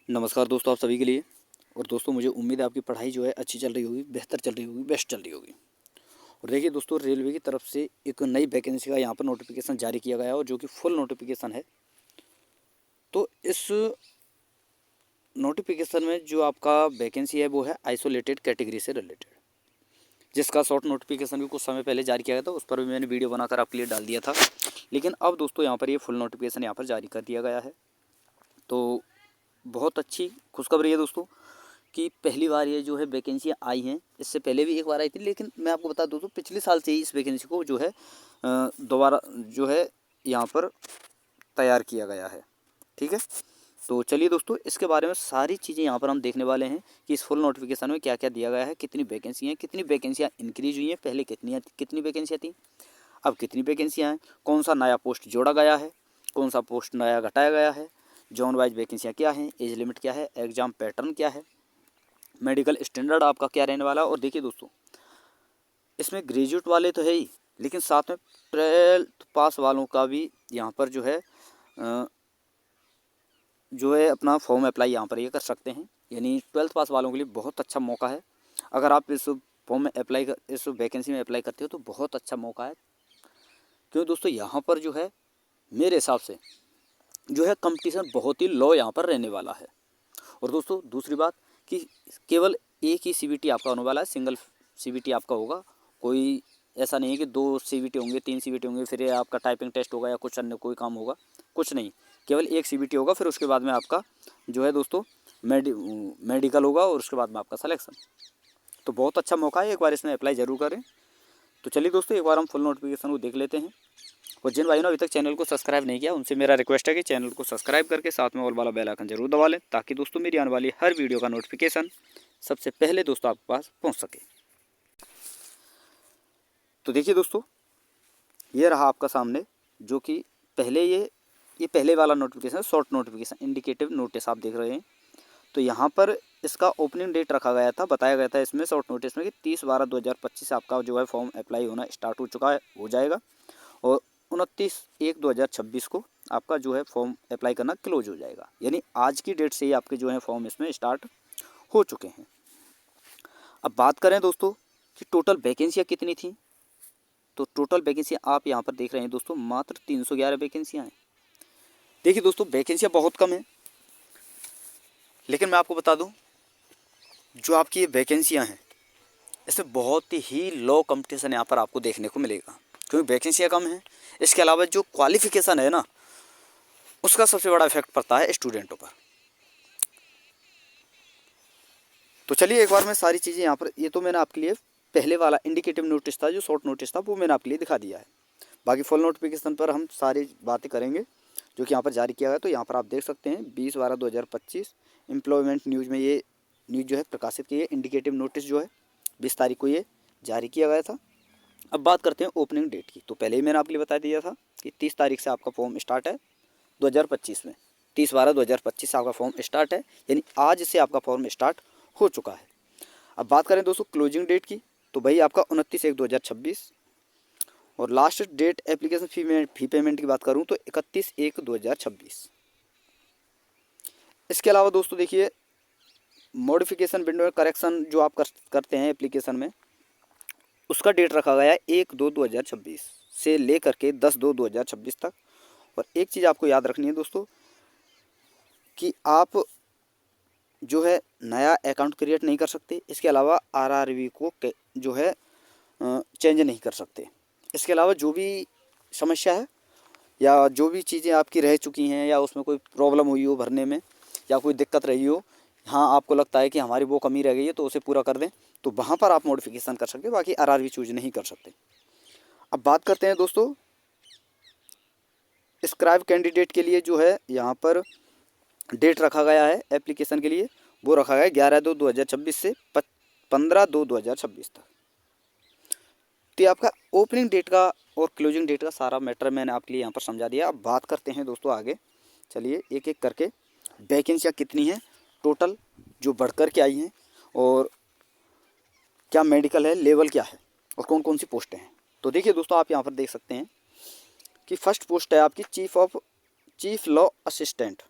नमस्कार दोस्तों, आप सभी के लिए। और दोस्तों, मुझे उम्मीद है आपकी पढ़ाई जो है अच्छी चल रही होगी, बेहतर चल रही होगी, बेस्ट चल रही होगी। और देखिए दोस्तों, रेलवे की तरफ से एक नई वैकेंसी का यहाँ पर नोटिफिकेशन जारी किया गया है और जो कि फुल नोटिफिकेशन है। तो इस नोटिफिकेशन में जो आपका वैकेंसी है वो है आइसोलेटेड कैटेगरी से रिलेटेड, जिसका शॉर्ट नोटिफिकेशन भी कुछ समय पहले जारी किया गया था। उस पर भी मैंने वीडियो बनाकर आपके लिए डाल दिया था। लेकिन अब दोस्तों यहाँ पर ये फुल नोटिफिकेशन यहाँ पर जारी कर दिया गया है। तो बहुत अच्छी खुशखबरी है दोस्तों कि पहली बार ये जो है वैकेंसियाँ आई हैं। इससे पहले भी एक बार आई थी, लेकिन मैं आपको बता दूं तो पिछले साल से ही इस वैकेंसी को जो है दोबारा जो है यहाँ पर तैयार किया गया है। ठीक है, तो चलिए दोस्तों, इसके बारे में सारी चीज़ें यहाँ पर हम देखने वाले हैं कि इस फुल नोटिफिकेशन में क्या क्या दिया गया है, कितनी वैकेंसी हैं, कितनी वैकेंसियाँ इंक्रीज हुई हैं, पहले कितनी वैकेंसियाँ थी, अब कितनी वैकेंसियाँ हैं, कौन सा नया पोस्ट जोड़ा गया है, कौन सा पोस्ट नया घटाया गया है, जोन वाइज वैकेंसियाँ क्या हैं, एज लिमिट क्या है, एग्ज़ाम पैटर्न क्या है, मेडिकल स्टैंडर्ड आपका क्या रहने वाला है। और देखिए दोस्तों, इसमें ग्रेजुएट वाले तो है ही, लेकिन साथ में 12th पास वालों का भी यहाँ पर जो है अपना फॉर्म अप्लाई यहाँ पर ये कर सकते हैं। यानी 12th पास वालों के लिए बहुत अच्छा मौका है। अगर आप इस फॉर्म में इस वैकेंसी में अप्लाई करते हो तो बहुत अच्छा मौका है। क्यों दोस्तों, यहाँ पर जो है मेरे हिसाब से जो है कंपटीशन बहुत ही लो यहाँ पर रहने वाला है। और दोस्तों दूसरी बात कि केवल एक ही सीबीटी आपका होने वाला है, सिंगल सीबीटी आपका होगा। कोई ऐसा नहीं है कि 2 सीबीटी होंगे, 3 सीबीटी होंगे, फिर ये आपका टाइपिंग टेस्ट होगा या कुछ अन्य कोई काम होगा, कुछ नहीं। केवल एक सीबीटी होगा, फिर उसके बाद में आपका जो है दोस्तों मेडिकल होगा और उसके बाद में आपका सिलेक्शन। तो बहुत अच्छा मौका है, एक बार इसमें अप्लाई ज़रूर करें। तो चलिए दोस्तों, एक बार हम फुल नोटिफिकेशन को देख लेते हैं। और जिन भाइयों ने अभी तक चैनल को सब्सक्राइब नहीं किया, उनसे मेरा रिक्वेस्ट है कि चैनल को सब्सक्राइब करके साथ में ऑल वाला बेल आइकन जरूर दबा लें, ताकि दोस्तों मेरी आने वाली हर वीडियो का नोटिफिकेशन सबसे पहले दोस्तों आपके पास पहुंच सके। तो देखिए दोस्तों, ये रहा आपका सामने जो कि पहले ये पहले वाला notification, short notification, indicative notice आप देख रहे हैं। तो यहाँ पर इसका ओपनिंग डेट रखा गया था, बताया गया था इसमें शॉर्ट नोटिस में कि 30/12/2025 आपका जो है फॉर्म अप्लाई होना स्टार्ट हो चुका है, हो जाएगा। और 29/1/2026 को आपका जो है फॉर्म अप्लाई करना क्लोज हो जाएगा। यानी आज की डेट से ही आपके जो है फॉर्म इसमें स्टार्ट हो चुके हैं। अब बात करें दोस्तों कि टोटल वैकेंसियाँ कितनी थी, तो टोटल वैकेंसियाँ आप यहाँ पर देख रहे हैं दोस्तों, मात्र 311 वैकेंसियाँ हैं। देखिए दोस्तों, वैकेंसियाँ बहुत कम हैं, लेकिन मैं आपको बता दूं, जो आपकी ये वैकेंसियाँ हैं इसमें बहुत ही लो कंपटीशन यहाँ पर आपको देखने को मिलेगा, क्योंकि वैकेंसियाँ कम हैं। इसके अलावा जो क्वालिफिकेशन है ना, उसका सबसे बड़ा इफेक्ट पड़ता है स्टूडेंटों पर। तो चलिए एक बार मैं सारी चीज़ें यहाँ पर, ये तो मैंने आपके लिए पहले वाला इंडिकेटिव नोटिस था, जो शॉर्ट नोटिस था, वो मैंने आपके लिए दिखा दिया है। बाकी फुल नोटिफिकेशन पर हम सारी बातें करेंगे जो कि यहाँ पर जारी किया गया। तो यहाँ पर आप देख सकते हैं 20/12/2025 एम्प्लॉयमेंट न्यूज़ में ये न्यूज़ जो है प्रकाशित की है। इंडिकेटिव नोटिस जो है 20 तारीख को ये जारी किया गया था। अब बात करते हैं ओपनिंग डेट की। तो पहले ही मैंने आपके लिए बता दिया था कि 30 तारीख से आपका फॉर्म स्टार्ट है 2025 में। 30/12/2025 से आपका फॉर्म स्टार्ट है, यानी आज से आपका फॉर्म स्टार्ट हो चुका है। अब बात करें दोस्तों क्लोजिंग डेट की, तो भाई आपका 29/1/2026। और last date application fee payment की बात करूं तो 31/1/2026। इसके अलावा दोस्तों देखिए, मॉडिफिकेशन विंडो में करेक्शन जो आप करते हैं एप्लीकेशन में, उसका डेट रखा गया है 1/2/2026 से लेकर के 10/2/2026 तक। और एक चीज़ आपको याद रखनी है दोस्तों कि आप जो है नया अकाउंट क्रिएट नहीं कर सकते। इसके अलावा आरआरबी को जो है चेंज नहीं कर सकते। इसके अलावा जो भी समस्या है या जो भी चीज़ें आपकी रह चुकी हैं या उसमें कोई प्रॉब्लम हुई हो भरने में या कोई दिक्कत रही हो, हाँ आपको लगता है कि हमारी वो कमी रह गई है तो उसे पूरा कर दें, तो वहाँ पर आप मॉडिफिकेशन कर सकते हैं। बाकी आरआरबी चूज नहीं कर सकते। अब बात करते हैं दोस्तों स्क्राइब कैंडिडेट के लिए, जो है यहाँ पर डेट रखा गया है एप्लीकेशन के लिए, वो रखा गया है 11/2/2026 से 15/2/2026 तक। तो ये आपका ओपनिंग डेट का और क्लोजिंग डेट का सारा मैटर मैंने आपके लिए यहाँ पर समझा दिया। अब बात करते हैं दोस्तों आगे, चलिए एक एक करके वैकेंसियाँ कितनी हैं टोटल जो बढ़कर के आई हैं, और क्या मेडिकल है, लेवल क्या है, और कौन कौन सी पोस्टें हैं। तो देखिए दोस्तों, आप यहाँ पर देख सकते हैं कि फर्स्ट पोस्ट है आपकी चीफ लॉ असिस्टेंट।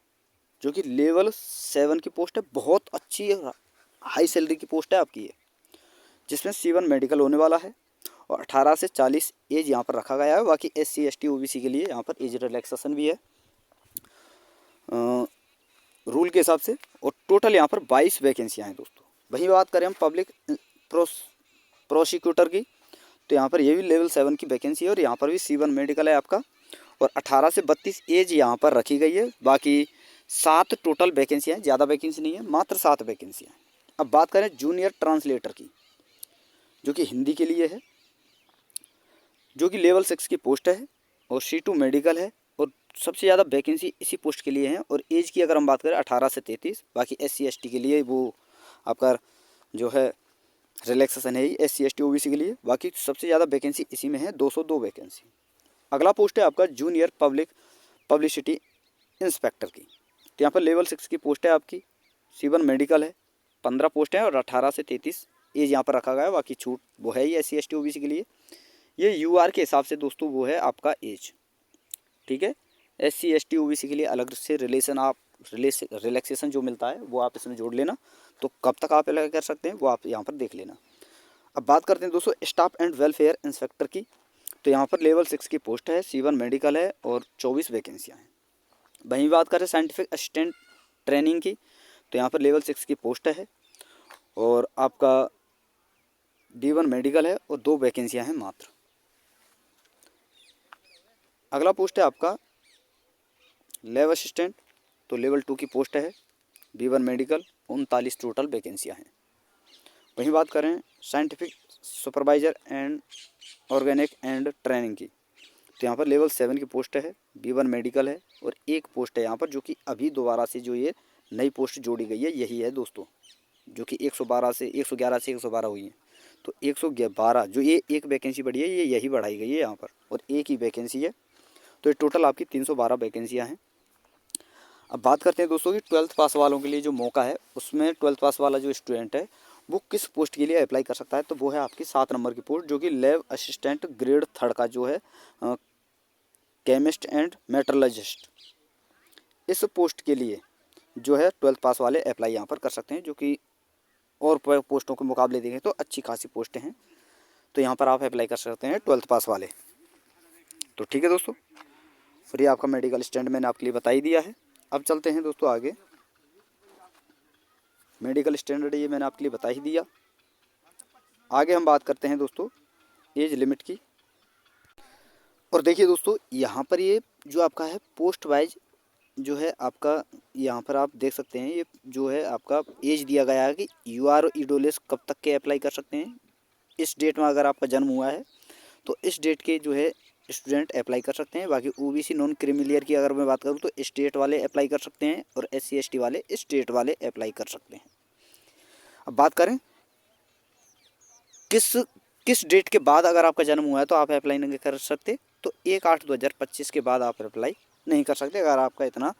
जो कि लेवल 7 की पोस्ट है, बहुत अच्छी हाई सैलरी की पोस्ट है आपकी ये, जिसमें C1 मेडिकल होने वाला है और 18 से 40 एज यहाँ पर रखा गया है। बाकी SC ST OBC के लिए यहाँ पर एज रिलैक्सेशन भी है रूल के हिसाब से। और टोटल यहाँ पर 22 वैकेंसियाँ हैं दोस्तों। वहीं बात करें हम पब्लिक प्रोसिक्यूटर की, तो यहाँ पर ये भी लेवल 7 की वैकेंसी है और यहाँ पर भी C1 मेडिकल है आपका और 18 से 32 एज यहाँ पर रखी गई है। बाकी 7 टोटल वैकेंसियाँ हैं, ज़्यादा वैकेंसी नहीं है, मात्र 7 वैकेंसियाँ हैं। अब बात करें जूनियर ट्रांसलेटर की, जो कि हिंदी के लिए है, जो कि लेवल 6 की पोस्ट है और C2 मेडिकल है और सबसे ज़्यादा वैकेंसी इसी पोस्ट के लिए है। और एज की अगर हम बात करें 18 से 33, बाकी SC ST के लिए वो आपका जो है रिलैक्सेशन है ही, SC ST OBC के लिए। बाकी सबसे ज़्यादा वैकेंसी इसी में है, 202 वैकेंसी। अगला पोस्ट है आपका जूनियर पब्लिसिटी इंस्पेक्टर की, तो यहाँ पर लेवल 6 की पोस्ट है आपकी, C1 मेडिकल है, 15 पोस्ट हैं और 18 से 33 एज यहाँ पर रखा गया है। बाकी छूट वो है ही SC ST OBC के लिए। ये UR के हिसाब से दोस्तों वो है आपका एज, ठीक है। SC ST OBC के लिए अलग से रिलैक्सेशन जो मिलता है वो आप इसमें जोड़ लेना, तो कब तक आप अप्लाई कर सकते हैं वो आप यहाँ पर देख लेना। अब बात करते हैं दोस्तों स्टाफ एंड वेलफेयर इंस्पेक्टर की, तो यहाँ पर लेवल 6 की पोस्ट है, C1 मेडिकल है और 24 वैकेंसियाँ हैं। वहीं बात करें साइंटिफिक असिस्टेंट ट्रेनिंग की, तो यहाँ पर लेवल 6 की पोस्ट है और आपका D1 मेडिकल है और 2 वैकेंसियाँ हैं मात्र। अगला पोस्ट है आपका लैब असिस्टेंट, तो लेवल 2 की पोस्ट है, B1 मेडिकल, 39 टोटल वैकेंसियाँ हैं। वहीं बात करें scientific supervisor and organic and training की, तो यहाँ पर लेवल 7 की पोस्ट है, B1 मेडिकल है और 1 पोस्ट है यहाँ पर, जो कि अभी दोबारा से जो ये नई पोस्ट जोड़ी गई है यही है दोस्तों, जो कि 111 से 112 हुई है। तो 112 जो ये एक वैकेंसी बढ़ी है ये यही बढ़ाई गई है यहाँ पर, और एक ही वैकेंसी है, तो ये टोटल आपकी 312 वैकेंसियाँ हैं। अब बात करते हैं दोस्तों कि 12th पास वालों के लिए जो मौका है, उसमें 12th पास वाला जो स्टूडेंट है वो किस पोस्ट के लिए अप्लाई कर सकता है, तो वो है आपकी 7 नंबर की पोस्ट, जो कि लैब असिस्टेंट ग्रेड 3 का जो है केमिस्ट एंड मेट्रोलॉजिस्ट। इस पोस्ट के लिए जो है 12th पास वाले अप्लाई यहाँ पर कर सकते हैं, जो कि और पोस्टों के मुकाबले देखें तो अच्छी खासी पोस्टें हैं, तो यहाँ पर आप अप्लाई कर सकते हैं 12th पास वाले। तो ठीक है दोस्तों, फिर ये आपका मेडिकल स्टैंड मैंने आपके लिए बता ही दिया है। अब चलते हैं दोस्तों आगे, मेडिकल स्टैंडर्ड ये मैंने आपके लिए बता ही दिया। आगे हम बात करते हैं दोस्तों एज लिमिट की। और देखिए दोस्तों यहाँ पर ये जो आपका है पोस्ट वाइज जो है आपका, यहाँ पर आप देख सकते हैं ये जो है आपका एज दिया गया है कि UR और EWS कब तक के अप्लाई कर सकते हैं। इस डेट में अगर आपका जन्म हुआ है तो इस डेट के जो है स्टूडेंट अप्लाई कर सकते हैं। बाकी OBC नॉन क्रीमिलियर की अगर मैं बात करूँ तो स्टेट वाले अप्लाई कर सकते हैं और SC ST वाले स्टेट वाले अप्लाई कर सकते हैं। अब बात करें किस डेट के बाद अगर आपका जन्म हुआ है तो आप अप्लाई नहीं कर सकते, तो 1/8/2025 के बाद आप अप्लाई नहीं कर सकते अगर आपका इतना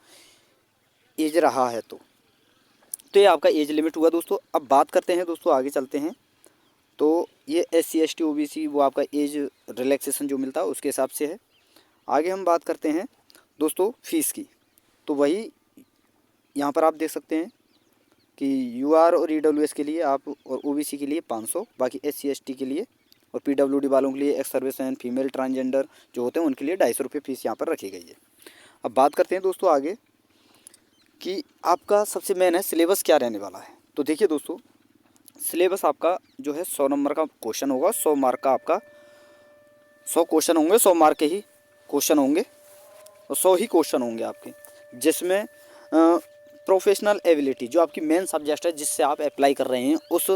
एज रहा है तो ये आपका एज लिमिट हुआ दोस्तों। अब बात करते हैं दोस्तों, आगे चलते हैं, तो ये SC ST OBC वो आपका एज रिलैक्सेशन जो मिलता है उसके हिसाब से है। आगे हम बात करते हैं दोस्तों फीस की, तो वही यहाँ पर आप देख सकते हैं कि UR और EWS के लिए आप और OBC के लिए 500, बाकी SC ST के लिए और PWD वालों के लिए, ex service and female transgender जो होते हैं उनके लिए 250 रुपये फीस यहाँ पर रखी गई है। अब बात करते हैं दोस्तों आगे कि आपका सबसे मेन है सिलेबस क्या रहने वाला है। तो देखिए दोस्तों सिलेबस आपका जो है 100 नंबर का क्वेश्चन होगा, 100 मार्क का आपका 100 क्वेश्चन होंगे, 100 मार्क के ही क्वेश्चन होंगे और 100 ही क्वेश्चन होंगे आपके, जिसमें प्रोफेशनल एबिलिटी जो आपकी मेन सब्जेक्ट है जिससे आप अप्लाई कर रहे हैं उस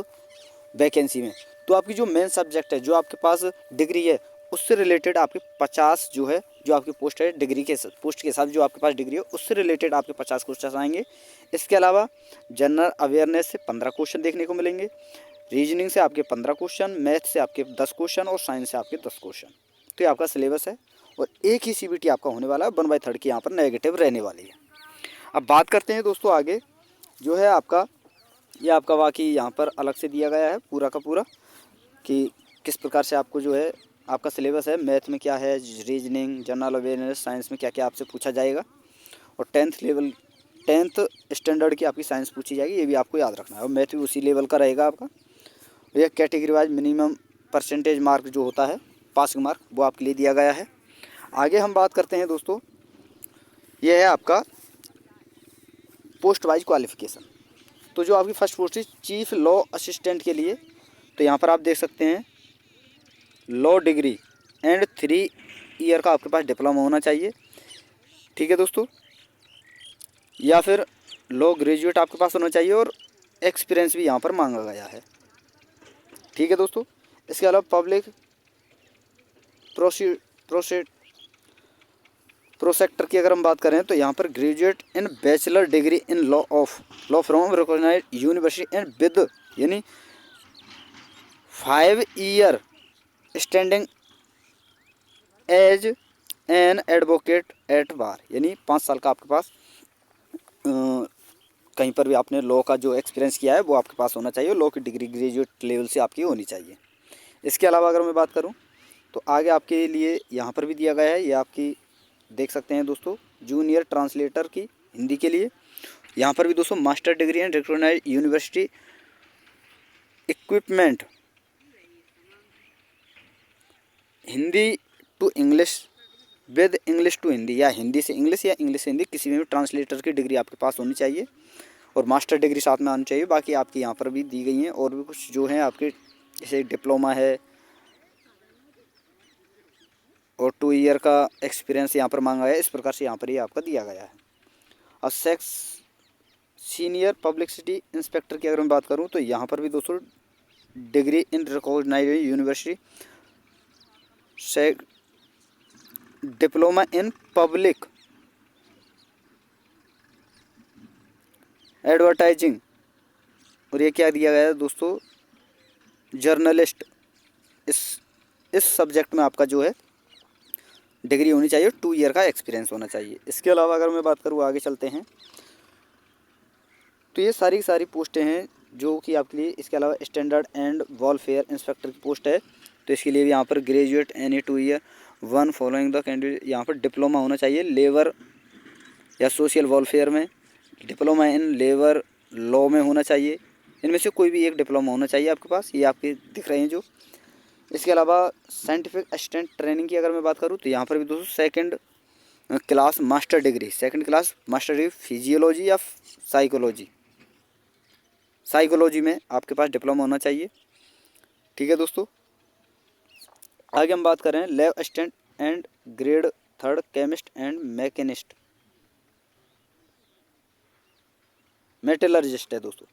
वैकेंसी में, तो आपकी जो मेन सब्जेक्ट है जो आपके पास डिग्री है उससे रिलेटेड आपके 50 जो है जो आपकी पोस्ट है डिग्री के पोस्ट के साथ जो आपके पास डिग्री है उससे रिलेटेड आपके 50 क्वेश्चन आएंगे। इसके अलावा जनरल अवेयरनेस से 15 क्वेश्चन देखने को मिलेंगे, रीजनिंग से आपके 15 क्वेश्चन, मैथ से आपके 10 क्वेश्चन और साइंस से आपके 10 क्वेश्चन। तो ये आपका सिलेबस है और एक ही CBT आपका होने वाला है, 1/3 की यहाँ पर नेगेटिव रहने वाली है। अब बात करते हैं दोस्तों आगे जो है आपका ये आपका बाकी यहाँ पर अलग से दिया गया है पूरा का पूरा कि किस प्रकार से आपको जो है आपका सिलेबस है, मैथ में क्या है, रीजनिंग, जनरल अवेयरनेस, साइंस में क्या क्या आपसे पूछा जाएगा और 10th लेवल 10th स्टैंडर्ड की आपकी साइंस पूछी जाएगी, ये भी आपको याद रखना है। और मैथ भी उसी लेवल का रहेगा आपका। यह category wise minimum percentage mark जो होता है, पासिंग मार्क, वो आपके लिए दिया गया है। आगे हम बात करते हैं दोस्तों, यह है आपका पोस्ट वाइज क्वालिफिकेशन। तो जो आपकी फर्स्ट पोस्ट है चीफ लॉ असिस्टेंट के लिए, तो यहाँ पर आप देख सकते हैं लॉ डिग्री एंड 3 ईयर का आपके पास डिप्लोमा होना चाहिए, ठीक है दोस्तों, या फिर लॉ ग्रेजुएट आपके पास होना चाहिए, और एक्सपीरियंस भी यहाँ पर मांगा गया है, ठीक है दोस्तों। इसके अलावा पब्लिक प्रोसेक्टर की अगर हम बात करें तो यहाँ पर graduate in bachelor degree in law from recognised university and with यानी 5 year standing as an advocate at bar, यानी 5 साल का आपके पास कहीं पर भी आपने लॉ का जो एक्सपीरियंस किया है वो आपके पास होना चाहिए। लॉ की डिग्री ग्रेजुएट लेवल से आपकी होनी चाहिए। इसके अलावा अगर मैं बात करूं तो आगे आपके लिए यहाँ पर भी दिया गया है, ये आपकी देख सकते हैं दोस्तों, जूनियर ट्रांसलेटर की हिंदी के लिए। यहाँ पर भी दोस्तों master degree and recognised university equipment Hindi to English with English to Hindi, या हिंदी से इंग्लिश या इंग्लिश से हिंदी, किसी में भी ट्रांसलेटर की डिग्री आपके पास होनी चाहिए और मास्टर डिग्री साथ में आनी चाहिए। बाकी आपकी यहाँ पर भी दी गई हैं और भी कुछ जो हैं आपके, जैसे डिप्लोमा है और 2 ईयर का एक्सपीरियंस यहाँ पर मांगा है। इस प्रकार से यहाँ पर ये आपका दिया गया है। और सीनियर पब्लिसिटी इंस्पेक्टर की अगर मैं बात करूँ तो यहाँ पर भी दोस्तों डिग्री इन रिकॉग्नाइज्ड यूनिवर्सिटी से डिप्लोमा इन पब्लिक एडवर्टाइजिंग, और ये क्या दिया गया है दोस्तों, जर्नलिस्ट, इस सब्जेक्ट में आपका जो है डिग्री होनी चाहिए, 2 ईयर का एक्सपीरियंस होना चाहिए। इसके अलावा अगर मैं बात करूँ, आगे चलते हैं, तो ये सारी सारी पोस्टें हैं जो कि आपके लिए। इसके अलावा स्टैंडर्ड एंड वेलफेयर इंस्पेक्टर की पोस्ट है, तो इसके लिए भी यहाँ पर graduate any 2 year one following the candidate, यहाँ पर डिप्लोमा होना चाहिए लेबर या सोशल वेलफेयर में, डिप्लोमा इन लेबर लॉ में होना चाहिए, इनमें से कोई भी एक डिप्लोमा होना चाहिए आपके पास, ये आपके दिख रहे हैं जो। इसके अलावा साइंटिफिक असिस्टेंट ट्रेनिंग की अगर मैं बात करूँ तो यहाँ पर भी दोस्तों second class master degree physiology या साइकोलॉजी में आपके पास डिप्लोमा होना चाहिए, ठीक है दोस्तों। आगे हम बात कर रहे हैं lab assistant and grade 3 chemist and machinist metallurgist है दोस्तों।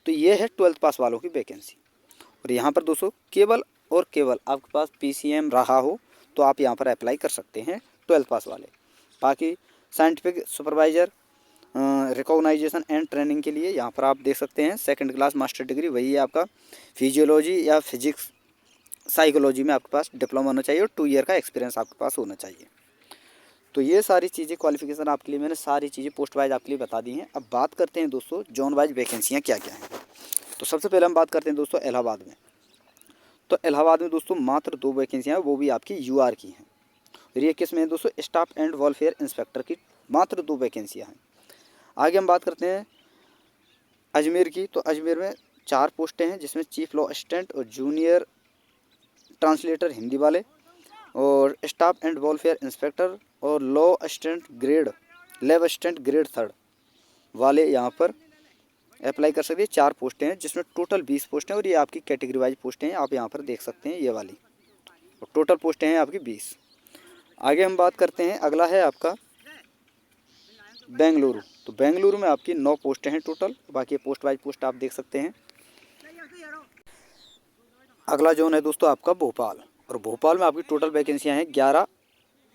तो ये है 12th पास वालों की वैकेंसी। और यहाँ पर दोस्तों केवल और केवल आपके पास PCM रहा हो तो आप यहाँ पर अप्लाई कर सकते हैं, 12th पास वाले। बाकी scientific supervisor recognisation and training के लिए यहाँ पर आप देख सकते हैं सेकंड क्लास मास्टर डिग्री, वही है आपका फिजियोलॉजी या फिजिक्स साइकोलॉजी में आपके पास डिप्लोमा होना चाहिए और 2 ईयर का एक्सपीरियंस आपके पास होना चाहिए। तो ये सारी चीज़ें क्वालिफिकेशन आपके लिए, मैंने सारी चीज़ें पोस्ट वाइज आपके लिए बता दी हैं। अब बात करते हैं दोस्तों जोन वाइज वैकेंसियाँ क्या क्या हैं। तो सबसे पहले हम बात करते हैं दोस्तों इलाहाबाद में। तो इलाहाबाद में दोस्तों मात्र 2 वैकेंसियाँ हैं, वो भी आपकी UR की हैं। और ये किस में है दोस्तों, स्टाफ एंड वेलफेयर इंस्पेक्टर की मात्र 2 वैकेंसियाँ हैं। आगे हम बात करते हैं अजमेर की। तो अजमेर में 4 पोस्टें हैं, जिसमें चीफ लॉ असिस्टेंट और जूनियर ट्रांसलेटर हिंदी वाले, और स्टाफ एंड वेलफेयर इंस्पेक्टर और लैब असिस्टेंट ग्रेड 3 वाले यहाँ पर अप्लाई कर सकते हैं। 4 पोस्टें हैं, जिसमें टोटल 20 पोस्टें हैं, और ये आपकी कैटेगरी वाइज पोस्टें हैं, आप यहाँ पर देख सकते हैं ये वाली, और टोटल पोस्टें हैं आपकी 20। आगे हम बात करते हैं, अगला है आपका बेंगलुरु। तो बेंगलुरु में आपकी 9 पोस्टें हैं टोटल, बाकी पोस्ट वाइज पोस्ट आप देख सकते हैं। अगला जोन है दोस्तों आपका भोपाल, और भोपाल में आपकी टोटल वैकेंसियाँ हैं 11,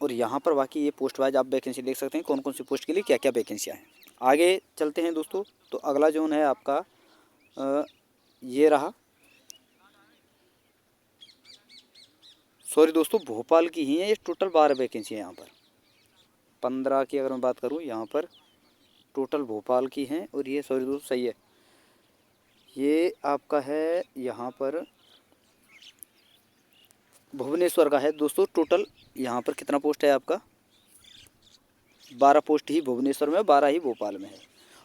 और यहाँ पर बाकी ये पोस्ट वाइज आप वैकेंसी देख सकते हैं कौन कौन सी पोस्ट के लिए क्या क्या वैकेंसियाँ हैं। आगे चलते हैं दोस्तों, तो अगला जोन है आपका ये रहा, सॉरी दोस्तों भोपाल की ही है ये, टोटल 12 वैकेंसी है यहाँ पर। 15 की अगर मैं बात करूँ यहाँ पर टोटल भोपाल की हैं, और ये सॉरी दोस्तों सही है, ये आपका है यहाँ पर भुवनेश्वर का है दोस्तों। टोटल यहाँ पर कितना पोस्ट है आपका, 12 पोस्ट ही भुवनेश्वर में, 12 ही भोपाल में है।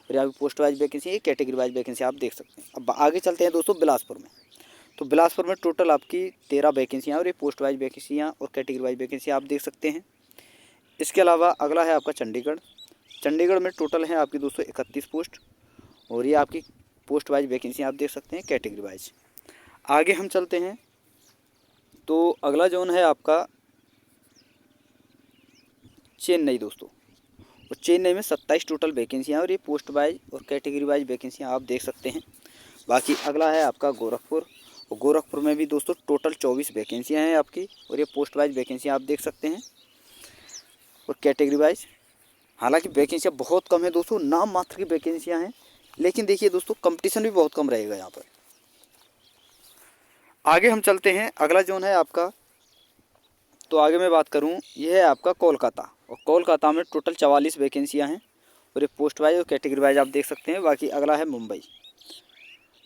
और यहाँ पे पोस्ट वाइज वैकेंसी है, कैटेगरी वाइज वैकेंसी आप देख सकते हैं। अब आगे चलते हैं दोस्तों बिलासपुर में। तो बिलासपुर में टोटल आपकी 13 वैकेंसियाँ और ये पोस्ट वाइज वैकेंसियाँ और कैटेगरी वाइज वैकेंसी आप देख सकते हैं। इसके अलावा अगला है आपका चंडीगढ़। चंडीगढ़ में टोटल है आपकी 231 पोस्ट और ये आपकी पोस्ट वाइज वैकेंसी आप देख सकते हैं कैटेगरी वाइज। आगे हम चलते हैं तो अगला जोन है आपका चेन्नई दोस्तों। और चेन्नई में 27 टोटल वैकेंसियाँ और ये पोस्ट वाइज और कैटेगरी वाइज वैकेंसियाँ आप देख सकते हैं। बाकी अगला है आपका गोरखपुर। और गोरखपुर में भी दोस्तों टोटल 24 वैकेंसियाँ हैं आपकी और ये पोस्ट वाइज वैकेंसियाँ आप देख सकते हैं और कैटेगरी वाइज। हालांकि वैकेंसियाँ बहुत कम है दोस्तों, नाम मात्र की वैकेंसियाँ हैं, लेकिन देखिए दोस्तों कंपटीशन भी बहुत कम रहेगा यहाँ पर। आगे हम चलते हैं, अगला जोन है आपका, तो आगे मैं बात करूँ ये है आपका कोलकाता। और कोलकाता में टोटल 44 वैकेंसियाँ हैं और ये पोस्ट वाइज और कैटेगरी वाइज आप देख सकते हैं। बाकी अगला है मुंबई।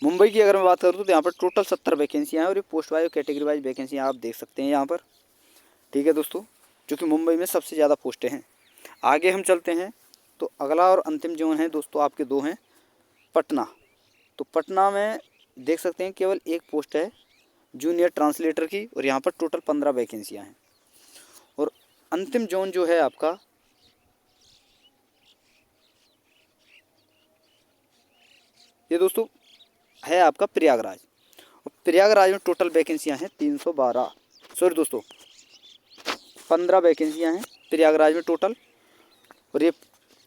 मुंबई की अगर मैं बात करूँ तो यहाँ पर टोटल 70 वैकेंसियाँ हैं और ये पोस्ट वाइज और कैटेगरी वाइज वैकेंसियाँ आप देख सकते हैं यहाँ पर। ठीक है दोस्तों, जो कि मुंबई में सबसे ज़्यादा पोस्टें हैं। आगे हम चलते हैं तो अगला और अंतिम जोन है दोस्तों आपके दो हैं, पटना। तो पटना में देख सकते हैं केवल एक पोस्ट है जूनियर ट्रांसलेटर की और यहाँ पर टोटल 15 वैकेंसियाँ हैं। और अंतिम जोन जो है आपका ये दोस्तों है आपका प्रयागराज। और प्रयागराज में टोटल वैकेंसियाँ हैं 312, सॉरी दोस्तों 15 वैकेंसियाँ हैं प्रयागराज में टोटल और ये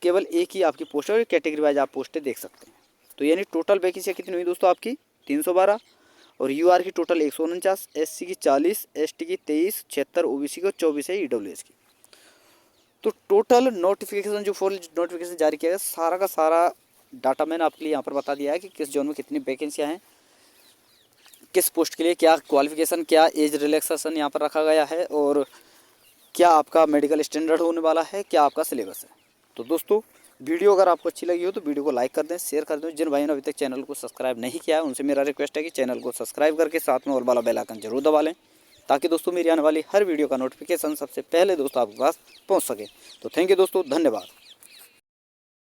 केवल एक ही आपकी पोस्ट है और कैटेगरी वाइज आप पोस्टें देख सकते हैं। तो यानी टोटल वैकेंसियाँ कितनी हुई दोस्तों आपकी 312 और यूआर की टोटल 149, एससी की 40, एसटी की 23, 76, ओबीसी की 24 है, ईडब्ल्यूएस की। तो टोटल नोटिफिकेशन जो फुल नोटिफिकेशन जारी किया गया सारा का सारा डाटा मैंने आपके लिए यहाँ पर बता दिया है कि किस जोन में कितनी वैकेंसियाँ हैं, किस पोस्ट के लिए क्या क्वालिफिकेशन, क्या एज रिलैक्सेशन यहाँ पर रखा गया है और क्या आपका मेडिकल स्टैंडर्ड होने वाला है, क्या आपका सिलेबस है। तो दोस्तों वीडियो अगर आपको अच्छी लगी हो तो वीडियो को लाइक कर दें, शेयर कर दें। जिन भाइयों ने अभी तक चैनल को सब्सक्राइब नहीं किया है उनसे मेरा रिक्वेस्ट है कि चैनल को सब्सक्राइब करके साथ में और वाला बेल आइकन जरूर दबा लें, ताकि दोस्तों मेरी आने वाली हर वीडियो का नोटिफिकेशन सबसे पहले दोस्तों आपके पास पहुँच सके। तो थैंक यू दोस्तों, धन्यवाद।